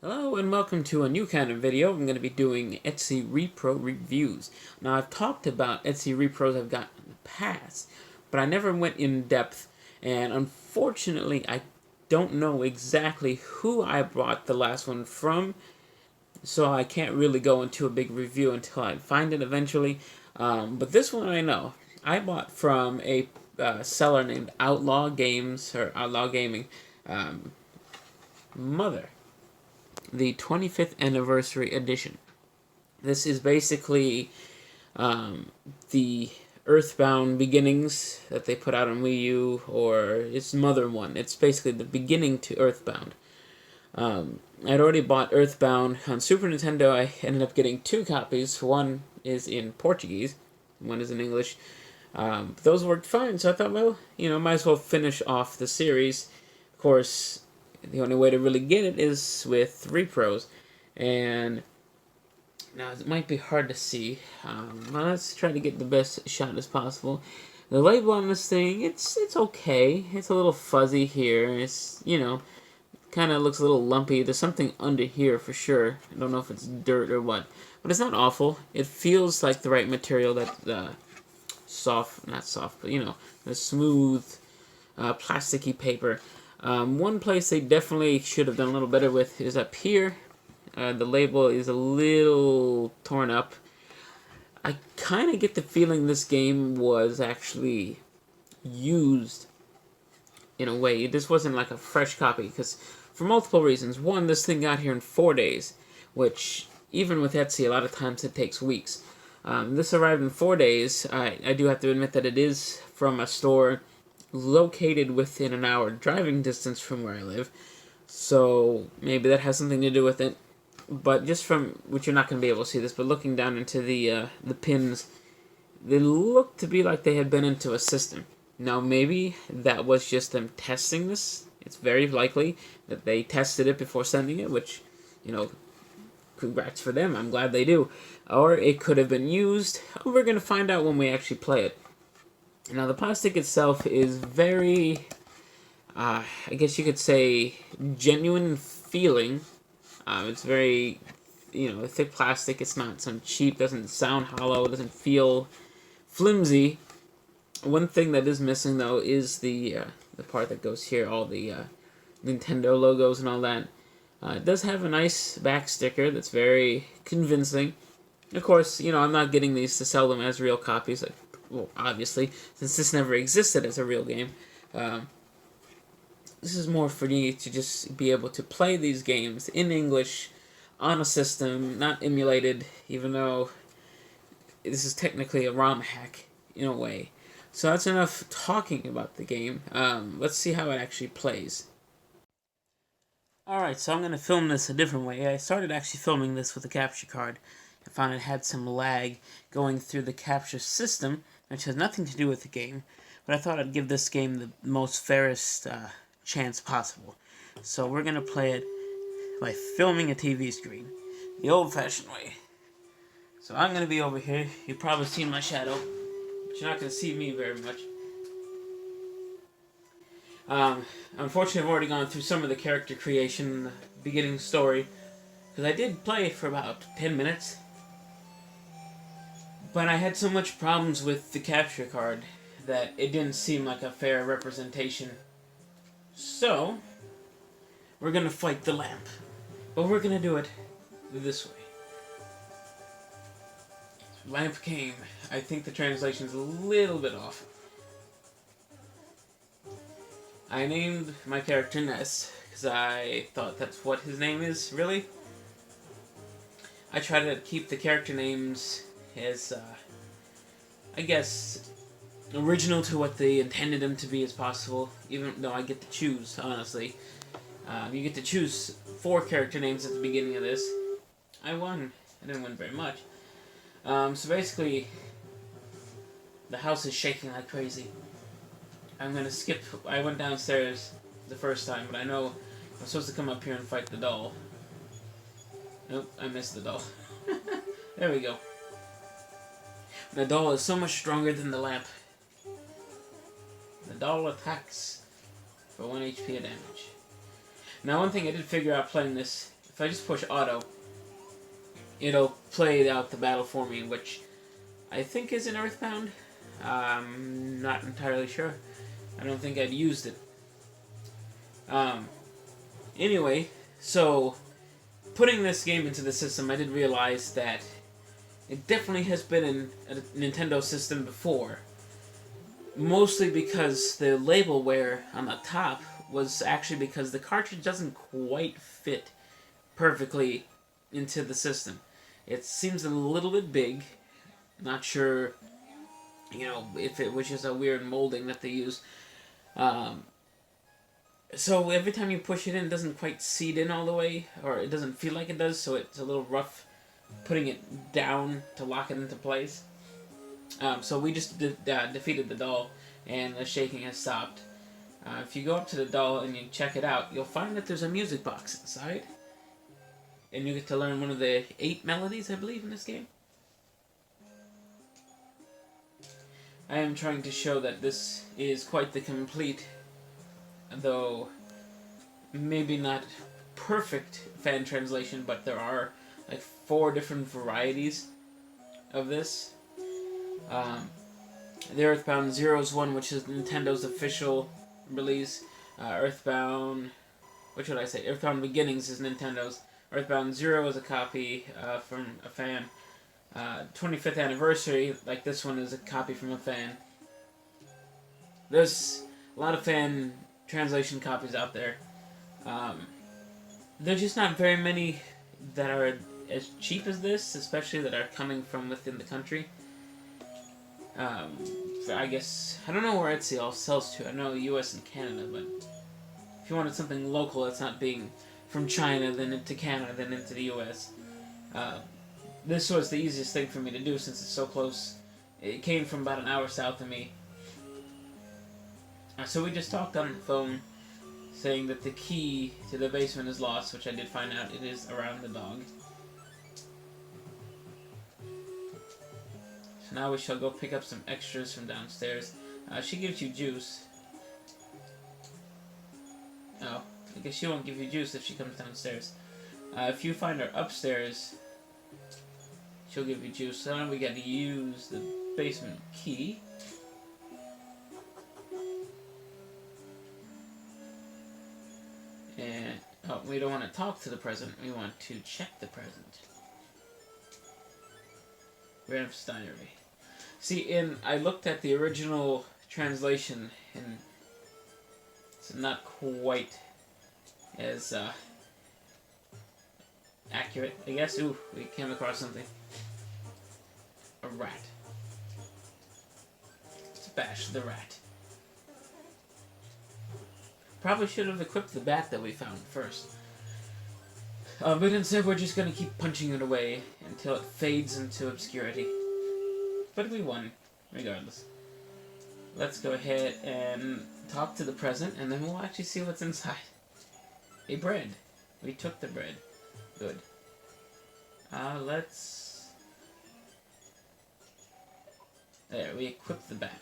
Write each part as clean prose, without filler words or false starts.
Hello and welcome to a new kind of video. I'm going to be doing Etsy Repro reviews. Now I've talked about Etsy Repros I've gotten in the past, but I never went in depth, and unfortunately I don't know exactly who I bought the last one from, so I can't really go into a big review until I find it eventually. But this one I know. I bought from a seller named Outlaw Games, or Outlaw Gaming. Mother. The 25th Anniversary Edition. This is basically the Earthbound Beginnings that they put out on Wii U, or its mother one. It's basically the beginning to Earthbound. I'd already bought Earthbound on Super Nintendo. I ended up getting two copies. One is in Portuguese, one is in English. Those worked fine, so I thought, well, might as well finish off the series. Of course, the only way to really get it is with repros, and now it might be hard to see. Well, let's try to get the best shot as possible. The label on this thing, it's okay. It's a little fuzzy here. It's kind of looks a little lumpy. There's something under here for sure. I don't know if it's dirt or what, but it's not awful. It feels like the right material. That not soft, but the smooth, plasticky paper. One place they definitely should have done a little better with is up here. The label is a little torn up. I kind of get the feeling this game was actually used in a way. This wasn't like a fresh copy, because for multiple reasons. One, this thing got here in 4 days, which even with Etsy, a lot of times it takes weeks. This arrived in 4 days. I do have to admit that it is from a store located within an hour driving distance from where I live, so maybe that has something to do with it. But just from, which you're not going to be able to see this, but looking down into the pins, they look to be like they had been into a system. Now maybe that was just them testing this. It's very likely that they tested it before sending it, which, congrats for them. I'm glad they do. Or it could have been used. We're going to find out when we actually play it. Now, the plastic itself is very, I guess you could say, genuine feeling. It's very, thick plastic. It's not some cheap, doesn't sound hollow, doesn't feel flimsy. One thing that is missing, though, is the part that goes here, all the Nintendo logos and all that. It does have a nice back sticker that's very convincing. Of course, I'm not getting these to sell them as real copies, well, obviously, since this never existed as a real game. This is more for me to just be able to play these games in English on a system, not emulated, even though this is technically a ROM hack in a way. So that's enough talking about the game. Let's see how it actually plays. Alright, so I'm going to film this a different way. I started actually filming this with a capture card. I found it had some lag going through the capture system, which has nothing to do with the game, but I thought I'd give this game the most fairest chance possible. So we're going to play it by filming a TV screen, the old-fashioned way. So I'm going to be over here. You've probably seen my shadow, but you're not going to see me very much. Unfortunately, I've already gone through some of the character creation in the beginning story, because I did play for about 10 minutes. But I had so much problems with the capture card that it didn't seem like a fair representation. So, we're gonna fight the lamp. But we're gonna do it this way. Lamp came. I think the translation's a little bit off. I named my character NES, because I thought that's what his name is, really. I try to keep the character names as, I guess, original to what they intended them to be as possible, even though I get to choose, honestly. You get to choose 4 character names at the beginning of this. I won. I didn't win very much. So basically, the house is shaking like crazy. I'm gonna skip. I went downstairs the first time, but I know I'm supposed to come up here and fight the doll. Nope, I missed the doll. There we go. The doll is so much stronger than the lamp. The doll attacks for 1 HP of damage. Now, one thing I did figure out playing this, if I just push auto, it'll play out the battle for me, which I think is in Earthbound. I'm not entirely sure. I don't think I'd used it. Anyway, so putting this game into the system, I did realize that it definitely has been in a Nintendo system before. Mostly because the labelware on the top was actually because the cartridge doesn't quite fit perfectly into the system. It seems a little bit big. Not sure, if it was just a weird molding that they use. So every time you push it in, it doesn't quite seat in all the way, or it doesn't feel like it does, so it's a little rough putting it down to lock it into place. So we just defeated the doll, and the shaking has stopped. If you go up to the doll and you check it out, you'll find that there's a music box inside. And you get to learn one of the 8 melodies, I believe, in this game. I am trying to show that this is quite the complete, though maybe not perfect fan translation, but there are like 4 different varieties of this. The Earthbound Zero's one, which is Nintendo's official release. Earthbound Beginnings is Nintendo's. Earthbound Zero is a copy from a fan. 25th Anniversary, like this one, is a copy from a fan. There's a lot of fan translation copies out there. There's just not very many that are as cheap as this, especially that are coming from within the country. I guess, I don't know where Etsy sells to. I know US and Canada, but if you wanted something local that's not being from China, then into Canada, then into the US, this was the easiest thing for me to do since it's so close. It came from about an hour south of me. So we just talked on the phone, saying that the key to the basement is lost, which I did find out it is around the dog. So now we shall go pick up some extras from downstairs. She gives you juice. Oh, I guess she won't give you juice if she comes downstairs. If you find her upstairs, she'll give you juice. So now we got to use the basement key. And, we don't want to talk to the present, we want to check the present. Gramps Diary. See, I looked at the original translation, and it's not quite as accurate, I guess. Ooh, we came across something. A rat. Let's bash the rat. Probably should have equipped the bat that we found first. But instead we're just going to keep punching it away until it fades into obscurity. But we won, regardless. Let's go ahead and talk to the present, and then we'll actually see what's inside. A bread. We took the bread. Good. There, we equipped the bat.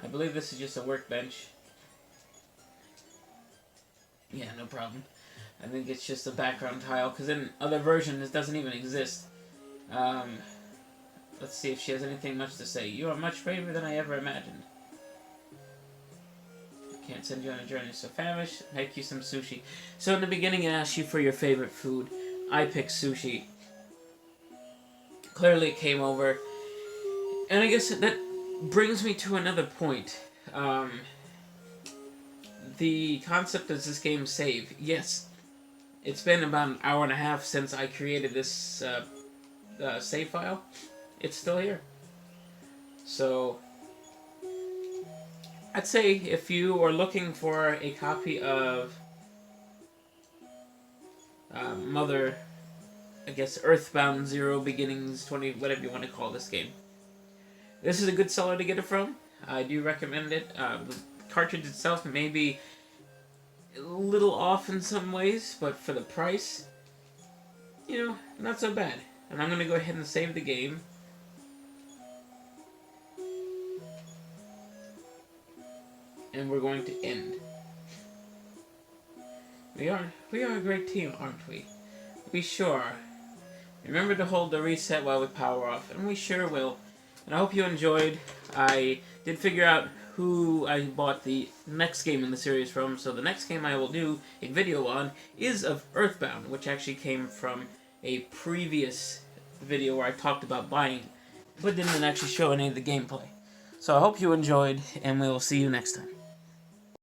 I believe this is just a workbench. Yeah, no problem. I think it's just a background tile, because in other versions it doesn't even exist. Let's see if she has anything much to say. You are much braver than I ever imagined. I can't send you on a journey, so famished, make you some sushi. So in the beginning it asks you for your favorite food. I picked sushi. Clearly it came over. And I guess that brings me to another point. The concept of this game save. Yes, it's been about an hour and a half since I created this save file. It's still here. So, I'd say if you are looking for a copy of Mother, I guess Earthbound Zero Beginnings 20, whatever you want to call this game, this is a good seller to get it from. I do recommend it. The cartridge itself may be a little off in some ways, but for the price, not so bad. And I'm going to go ahead and save the game. And we're going to end. We are a great team, aren't we? We sure are. Remember to hold the reset while we power off, and we sure will. And I hope you enjoyed. I did figure out who I bought the next game in the series from, so the next game I will do a video on is of Earthbound, which actually came from a previous video where I talked about buying it, but didn't actually show any of the gameplay. So I hope you enjoyed, and we will see you next time.